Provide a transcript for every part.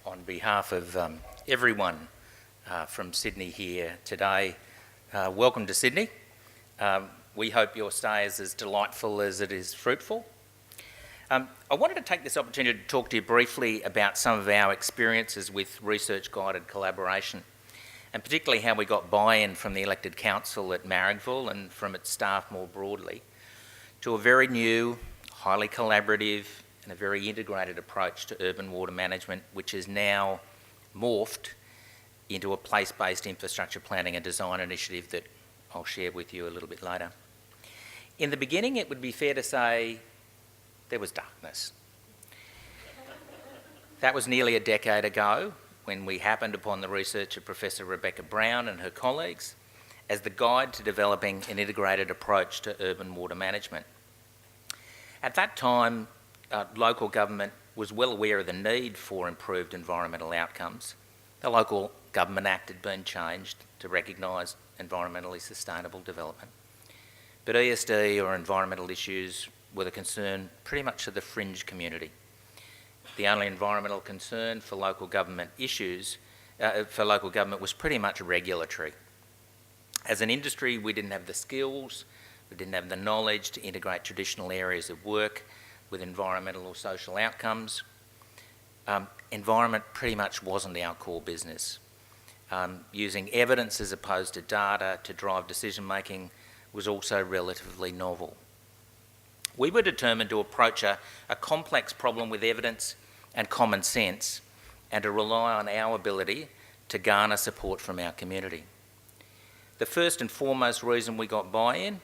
on behalf of everyone from Sydney here today, welcome to Sydney. We hope your stay is as delightful as it is fruitful. I wanted to take this opportunity to talk to you briefly about some of our experiences with research-guided collaboration, and particularly how we got buy-in from the elected council at Marrickville and from its staff more broadly to a very new, highly collaborative and a very integrated approach to urban water management, which is now morphed into a place-based infrastructure planning and design initiative that I'll share with you a little bit later. In the beginning, it would be fair to say there was darkness. That was nearly a decade ago when we happened upon the research of Professor Rebecca Brown and her colleagues as the guide to developing an integrated approach to urban water management. At that time, local government was well aware of the need for improved environmental outcomes. The Local Government Act had been changed to recognise environmentally sustainable development. But ESD or environmental issues were the concern pretty much of the fringe community. The only environmental concern for local government was pretty much regulatory. As an industry, we didn't have the skills, we didn't have the knowledge to integrate traditional areas of work with environmental or social outcomes. Environment pretty much wasn't our core business. Using evidence as opposed to data to drive decision making was also relatively novel. We were determined to approach a complex problem with evidence and common sense and to rely on our ability to garner support from our community. The first and foremost reason we got buy-in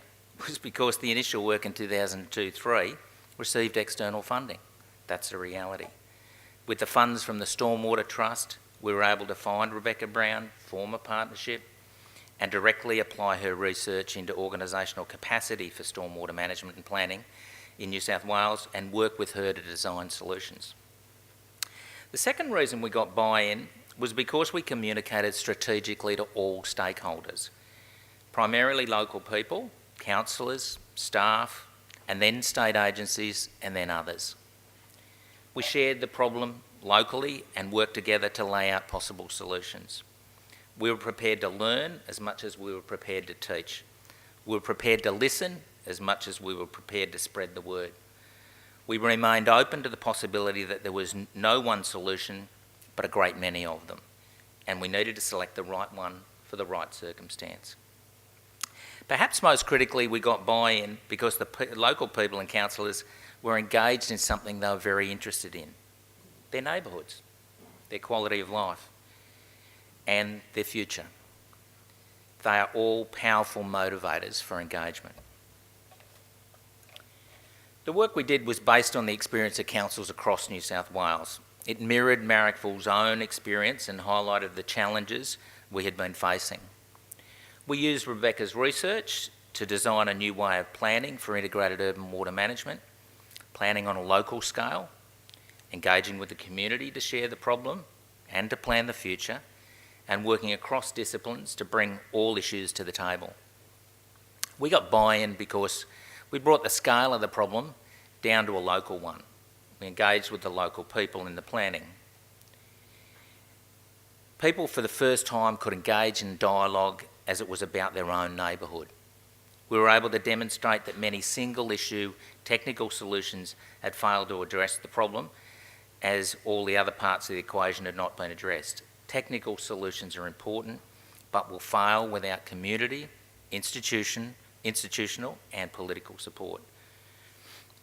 was because the initial work in 2002-03 received external funding. That's a reality. With the funds from the Stormwater Trust, we were able to find Rebecca Brown, form a partnership, and directly apply her research into organisational capacity for stormwater management and planning in New South Wales and work with her to design solutions. The second reason we got buy-in was because we communicated strategically to all stakeholders, primarily local people, councillors, staff, and then state agencies, and then others. We shared the problem locally and worked together to lay out possible solutions. We were prepared to learn as much as we were prepared to teach. We were prepared to listen as much as we were prepared to spread the word. We remained open to the possibility that there was no one solution, but a great many of them, and we needed to select the right one for the right circumstance. Perhaps most critically, we got buy-in because the local people and councillors were engaged in something they were very interested in: their neighbourhoods, their quality of life, and their future. They are all powerful motivators for engagement. The work we did was based on the experience of councils across New South Wales. It mirrored Marrickville's own experience and highlighted the challenges we had been facing. We used Rebecca's research to design a new way of planning for integrated urban water management, planning on a local scale, engaging with the community to share the problem and to plan the future, and working across disciplines to bring all issues to the table. We got buy-in because we brought the scale of the problem down to a local one. We engaged with the local people in the planning. People for the first time could engage in dialogue as it was about their own neighbourhood. We were able to demonstrate that many single-issue technical solutions had failed to address the problem, as all the other parts of the equation had not been addressed. Technical solutions are important, but will fail without community, institutional and political support.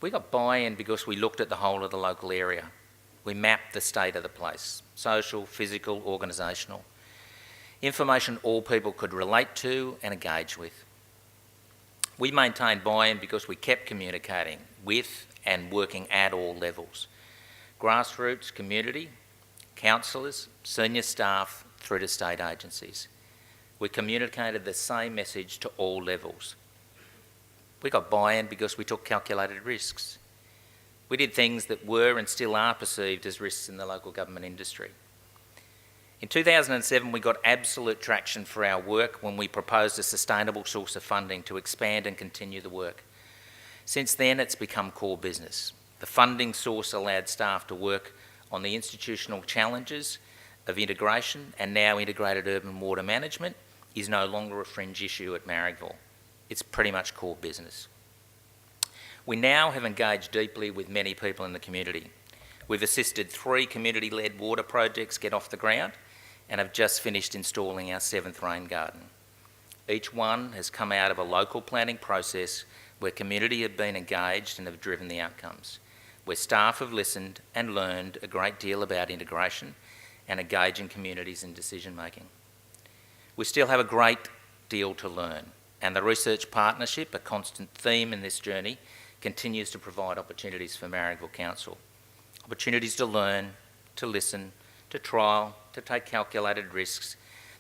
We got buy-in because we looked at the whole of the local area. We mapped the state of the place: social, physical, organisational. Information all people could relate to and engage with. We maintained buy-in because we kept communicating with and working at all levels: grassroots, community, councillors, senior staff, through to state agencies. We communicated the same message to all levels. We got buy-in because we took calculated risks. We did things that were and still are perceived as risks in the local government industry. In 2007, we got absolute traction for our work when we proposed a sustainable source of funding to expand and continue the work. Since then, it's become core business. The funding source allowed staff to work on the institutional challenges of integration and now integrated urban water management is no longer a fringe issue at Marrickville. It's pretty much core business. We now have engaged deeply with many people in the community. We've assisted 3 community-led water projects get off the ground and have just finished installing our 7th rain garden. Each one has come out of a local planning process where community have been engaged and have driven the outcomes, where staff have listened and learned a great deal about integration and engaging communities in decision making. We still have a great deal to learn, and the research partnership, a constant theme in this journey, continues to provide opportunities for Marrickville Council. Opportunities to learn, to listen, to trial, to take calculated risks,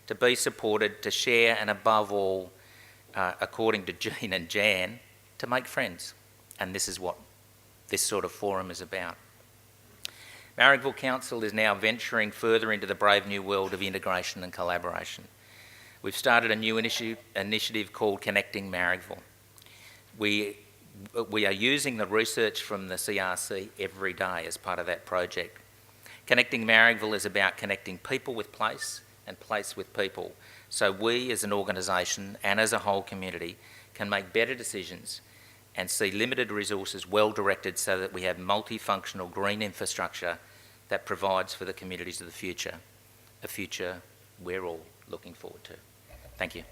to be supported, to share, and above all, according to Jean and Jan, to make friends. And this is what this sort of forum is about. Marrickville Council is now venturing further into the brave new world of integration and collaboration. We've started a new initiative called Connecting Marrickville. We are using the research from the CRC every day as part of that project. Connecting Marrickville is about connecting people with place and place with people, so we as an organisation and as a whole community can make better decisions and see limited resources well directed so that we have multifunctional green infrastructure that provides for the communities of the future, a future we're all looking forward to. Thank you.